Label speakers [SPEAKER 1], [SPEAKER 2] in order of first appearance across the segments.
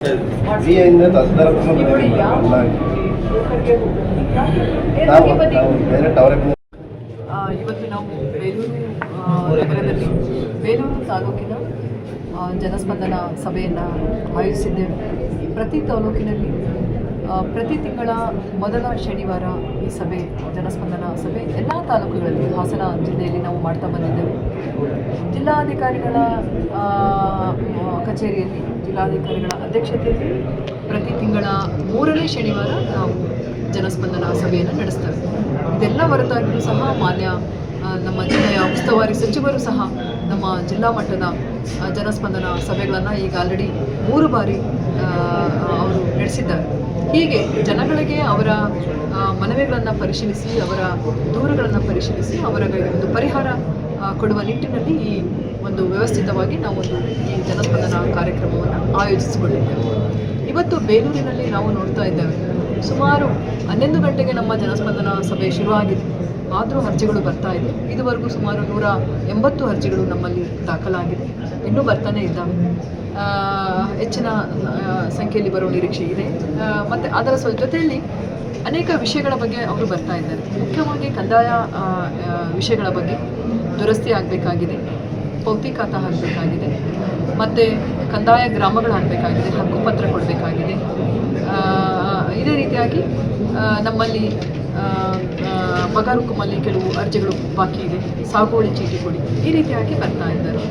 [SPEAKER 1] ವಿಯಿಂದ ತಹಸೀಲ್ದಾರ್
[SPEAKER 2] ಇವತ್ತು ನಾವು ಬೇಲೂರು ನಗರದಲ್ಲಿ ಬೇಲೂರು ತಾಲೂಕಿನ ಜನಸ್ಪಂದನ ಸಭೆಯನ್ನು ಆಯೋಜಿಸಿದ್ದೇವೆ. ಪ್ರತಿ ತಾಲೂಕಿನಲ್ಲಿ ಪ್ರತಿ ತಿಂಗಳ ಮೊದಲ ಶನಿವಾರ ಈ ಸಭೆ ಜನಸ್ಪಂದನ ಸಭೆ ಎಲ್ಲ ತಾಲೂಕುಗಳಲ್ಲಿ ಹಾಸನ ಜಿಲ್ಲೆಯಲ್ಲಿ ನಾವು ಮಾಡ್ತಾ ಬಂದಿದ್ದೇವೆ. ಜಿಲ್ಲಾಧಿಕಾರಿಗಳ ಕಚೇರಿಯಲ್ಲಿ ಜಿಲ್ಲಾಧಿಕಾರಿಗಳ ಅಧ್ಯಕ್ಷತೆಯಲ್ಲಿ ಪ್ರತಿ ತಿಂಗಳ 3ನೇ ಶನಿವಾರ ನಾವು ಜನಸ್ಪಂದನ ಸಭೆಯನ್ನು ನಡೆಸ್ತೇವೆ. ಇದೆಲ್ಲ ಹೊರತಾಗಿಯೂ ಸಹ ಮಾನ್ಯ ನಮ್ಮ ಜಿಲ್ಲೆಯ ಉಸ್ತುವಾರಿ ಸಚಿವರು ಸಹ ನಮ್ಮ ಜಿಲ್ಲಾ ಮಟ್ಟದ ಜನಸ್ಪಂದನ ಸಭೆಗಳನ್ನು ಈಗ ಆಲ್ರೆಡಿ 3 ಬಾರಿ ಅವರು ನಡೆಸಿದ್ದಾರೆ. ಹೀಗೆ ಜನಗಳಿಗೆ ಅವರ ಮನವಿಗಳನ್ನು ಪರಿಶೀಲಿಸಿ, ಅವರ ದೂರುಗಳನ್ನು ಪರಿಶೀಲಿಸಿ, ಅವರಿಗೆ ಒಂದು ಪರಿಹಾರ ಕೊಡುವ ನಿಟ್ಟಿನಲ್ಲಿ ಈ ಒಂದು ವ್ಯವಸ್ಥಿತವಾಗಿ ನಾವೊಂದು ಈ ಜನಸ್ಪಂದನ ಕಾರ್ಯಕ್ರಮವನ್ನು ಆಯೋಜಿಸಿಕೊಂಡಿದ್ದೇವೆ. ಇವತ್ತು ಬೇಲೂರಿನಲ್ಲಿ ನಾವು ನೋಡ್ತಾ ಇದ್ದೇವೆ, ಸುಮಾರು 11 ಗಂಟೆಗೆ ನಮ್ಮ ಜನಸ್ಪಂದನ ಸಭೆ ಶುರುವಾಗಿದೆ. ಆದರೂ ಅರ್ಜಿಗಳು ಬರ್ತಾ ಇದೆ. ಇದುವರೆಗೂ ಸುಮಾರು 180 ಅರ್ಜಿಗಳು ನಮ್ಮಲ್ಲಿ ದಾಖಲಾಗಿದೆ. ಇನ್ನೂ ಬರ್ತಾನೆ ಇದ್ದಾವೆ. ಹೆಚ್ಚಿನ ಸಂಖ್ಯೆಯಲ್ಲಿ ಬರುವ ನಿರೀಕ್ಷೆ ಇದೆ. ಮತ್ತು ಅದರ ಜೊತೆಯಲ್ಲಿ ಅನೇಕ ವಿಷಯಗಳ ಬಗ್ಗೆ ಅವರು ಬರ್ತಾ ಇದ್ದಾರೆ. ಮುಖ್ಯವಾಗಿ ಕಂದಾಯ ವಿಷಯಗಳ ಬಗ್ಗೆ ದುರಸ್ತಿ ಆಗಬೇಕಾಗಿದೆ, ಪೌತಿ ಖಾತಾ ಹಾಕಬೇಕಾಗಿದೆ, ಮತ್ತು ಕಂದಾಯ ಗ್ರಾಮಗಳಾಗಬೇಕಾಗಿದೆ, ಹಕ್ಕುಪತ್ರ ಕೊಡಬೇಕಾಗಿದೆ. ಇದೇ ರೀತಿಯಾಗಿ ನಮ್ಮಲ್ಲಿ ಪಗಾರುಕುಮಲ್ಲಿ ಕೆಲವು ಅರ್ಜಿಗಳು ಬಾಕಿ ಇದೆ, ಸಾಗುವಳಿ ಚೀಟಿ ಕೊಡಿ, ಈ ರೀತಿಯಾಗಿ ಬರ್ತಾ ಇದ್ದಾರೆ.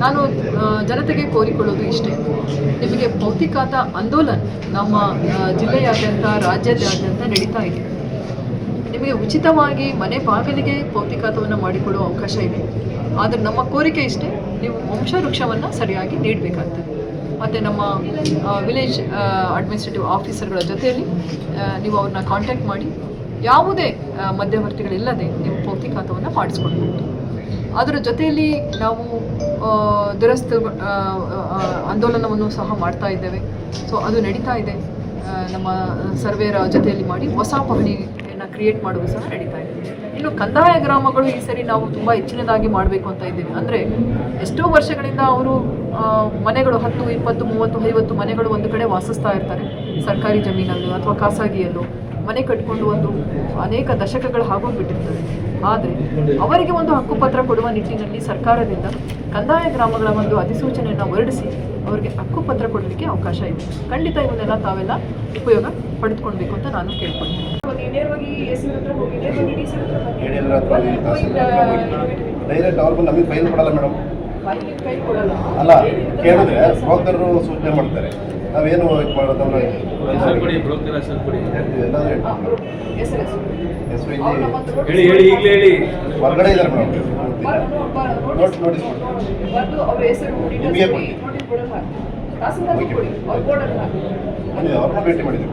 [SPEAKER 2] ನಾನು ಜನತೆಗೆ ಕೋರಿಕೊಳ್ಳೋದು ಇಷ್ಟೇ, ನಿಮಗೆ ಪೌತಿ ಖಾತಾ ಆಂದೋಲನ ನಮ್ಮ ಜಿಲ್ಲೆಯಾದ್ಯಂತ ರಾಜ್ಯಾದ್ಯಂತ ನಡೀತಾ ಇದೆ. ನಿಮಗೆ ಉಚಿತವಾಗಿ ಮನೆ ಬಾಗಿಲಿಗೆ ಪೌತಿ ಖಾತವನ್ನು ಮಾಡಿಕೊಡುವ ಅವಕಾಶ ಇದೆ. ಆದರೆ ನಮ್ಮ ಕೋರಿಕೆ ಇಷ್ಟೇ, ನೀವು ವಂಶವೃಕ್ಷವನ್ನು ಸರಿಯಾಗಿ ನೀಡಬೇಕಾಗ್ತದೆ. ಮತ್ತು ನಮ್ಮ ವಿಲೇಜ್ ಅಡ್ಮಿನಿಸ್ಟ್ರೇಟಿವ್ ಆಫೀಸರ್ಗಳ ಜೊತೆಯಲ್ಲಿ ನೀವು ಅವ್ರನ್ನ ಕಾಂಟ್ಯಾಕ್ಟ್ ಮಾಡಿ ಯಾವುದೇ ಮಧ್ಯವರ್ತಿಗಳಿಲ್ಲದೆ ನೀವು ಪೌತಿ ಖಾತವನ್ನು ಮಾಡಿಸ್ಕೊಳ್ಬೋದು. ಅದರ ಜೊತೆಯಲ್ಲಿ ನಾವು ದುರಸ್ತಿ ಆಂದೋಲನವನ್ನು ಸಹ ಮಾಡ್ತಾ ಇದ್ದೇವೆ. ಸೊ ಅದು ನಡೀತಾ ಇದೆ. ನಮ್ಮ ಸರ್ವೇರ ಜೊತೆಯಲ್ಲಿ ಮಾಡಿ ಹೊಸ ಪಹಣಿಯನ್ನು ಕ್ರಿಯೇಟ್ ಮಾಡೋದು ಸಹ ನಡೀತಾ ಇದೆ. ಇನ್ನು ಕಂದಾಯ ಗ್ರಾಮಗಳು ಈ ಸರಿ ನಾವು ತುಂಬ ಹೆಚ್ಚಿನದಾಗಿ ಮಾಡಬೇಕು ಅಂತ ಇದ್ದೇವೆ. ಅಂದರೆ ಎಷ್ಟೋ ವರ್ಷಗಳಿಂದ ಅವರು ಮನೆಗಳು 10, 20, 30, 50 ಮನೆಗಳು ಒಂದು ಕಡೆ ವಾಸಿಸ್ತಾ ಇರ್ತಾರೆ. ಸರ್ಕಾರಿ ಜಮೀನಲ್ಲೂ ಅಥವಾ ಖಾಸಗಿಯಲ್ಲೂ ಮನೆ ಕಟ್ಕೊಂಡು ಒಂದು ಅನೇಕ ದಶಕಗಳು ಆಗೋಗ್ಬಿಟ್ಟಿರ್ತದೆ. ಆದರೆ ಅವರಿಗೆ ಒಂದು ಹಕ್ಕುಪತ್ರ ಕೊಡುವ ನಿಟ್ಟಿನಲ್ಲಿ ಸರ್ಕಾರದಿಂದ ಕಂದಾಯ ಗ್ರಾಮಗಳ ಒಂದು ಅಧಿಸೂಚನೆಯನ್ನು ಹೊರಡಿಸಿ ಅವರಿಗೆ ಹಕ್ಕುಪತ್ರ ಕೊಡಲಿಕ್ಕೆ ಅವಕಾಶ ಇದೆ. ಖಂಡಿತ ಇವನ್ನೆಲ್ಲ ತಾವೆಲ್ಲ ಉಪಯೋಗ ಪಡೆದುಕೊಳ್ಬೇಕು ಅಂತ ನಾನು ಕೇಳ್ಕೊಳ್ತೀನಿ. ನೇರವಾಗಿ ಎಸ್ ಹತ್ರ ಹೋಗಿ ನೇರವಾಗಿ ಡಿ ಸಿ
[SPEAKER 1] ಡೈರೆಕ್ಟ್ ಅವ್ರಿಗೂ ನಮಗೆ ಫೈಲ್ ಕೊಡಲ್ಲ ಮೇಡಮ್.
[SPEAKER 2] ಫೈಲ್ ಕೊಡಲ್ಲ
[SPEAKER 1] ಅಲ್ಲ, ಕೇಳಿದ್ರೆ ಬ್ರೋಕರ್ರು ಸೂಚನೆ ಮಾಡ್ತಾರೆ. ನಾವೇನು ಮಾಡೋದಲ್ಲ, ಹೊರಗಡೆ ಇದ್ದಾರೆ ಮೇಡಮ್. ನಿಮಗೆ ಅವ್ರನ್ನ ಭೇಟಿ ಮಾಡಿದ್ದೀವಿ.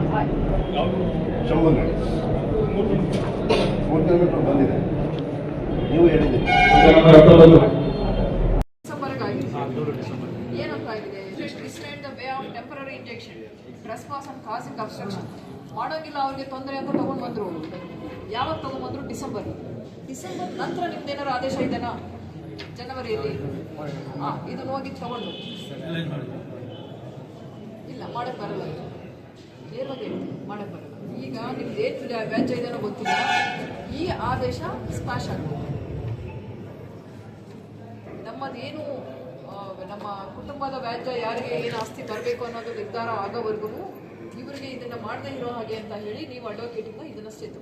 [SPEAKER 1] ಶಂಭುಂಗ 3 ಕಿಲೋಮೀಟರ್ ಬಂದಿದೆ. ನೀವು ಹೇಳಿದ್ದೀರಿ
[SPEAKER 2] ಮಾಡೋಂಗಿಲ್ಲ. ಅವ್ರಿಗೆ ತೊಂದರೆ ಅಂತ ತೊಗೊಂಡು ಬಂದರು. ಯಾವಾಗ ತೊಗೊಂಡ್ಬಂದರು? ಡಿಸೆಂಬರ್ ನಂತರ ನಿಮ್ದೇನಾರು ಆದೇಶ ಇದೆನಾ? ಜನವರಿಯಲ್ಲಿ ಇದನ್ನು ಹೋಗಿ ತೊಗೊಂಡು ಇಲ್ಲ, ಮಾಡೋಕ್ಕೆ ಬರಲ್ಲ. ನೇರವಾಗಿ ಮಾಡೋಕ್ಕೆ ಬರಲ್ಲ. ಈಗ ನಿಮ್ದು ಏನು ವ್ಯಾಜ್ಯ ಇದೆನೋ ಗೊತ್ತಿಲ್ಲ, ಈ ಆದೇಶ ಸ್ಪಾಶ್ ಆಗ್ತದೆ. ನಮ್ಮದೇನು ನಮ್ಮ ಕುಟುಂಬದ ವ್ಯಾಜ್ಯ ಯಾರಿಗೆ ಏನು ಆಸ್ತಿ ಬರಬೇಕು ಅನ್ನೋದು ನಿರ್ಧಾರ ಆಗೋವರೆಗೂ ಇವರಿಗೆ ಇದನ್ನು ಮಾಡದೇ ಇರೋ ಹಾಗೆ ಅಂತ ಹೇಳಿ ನೀವು ಅಡ್ವೊಕೇಟಿಂದ ಇದನ್ನು ಸೇತು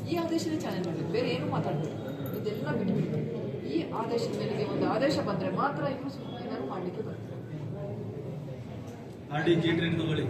[SPEAKER 2] ಈ ಆದೇಶನೇ ಚಾಲೆಂಜ್ ಮಾಡಬೇಕು. ಬೇರೆ ಏನೂ ಮಾತಾಡಬೇಕು. ಇದೆಲ್ಲ ಬಿಟ್ಬಿಟ್ಟು ಈ ಆದೇಶದ ಮೇಲೆಗೆ ಒಂದು ಆದೇಶ ಬಂದರೆ ಮಾತ್ರ ಇವರು ಏನಾದ್ರು ಮಾಡಲಿಕ್ಕೆ ಬರ್ತದೆ. ತಗೊಳ್ಳಿ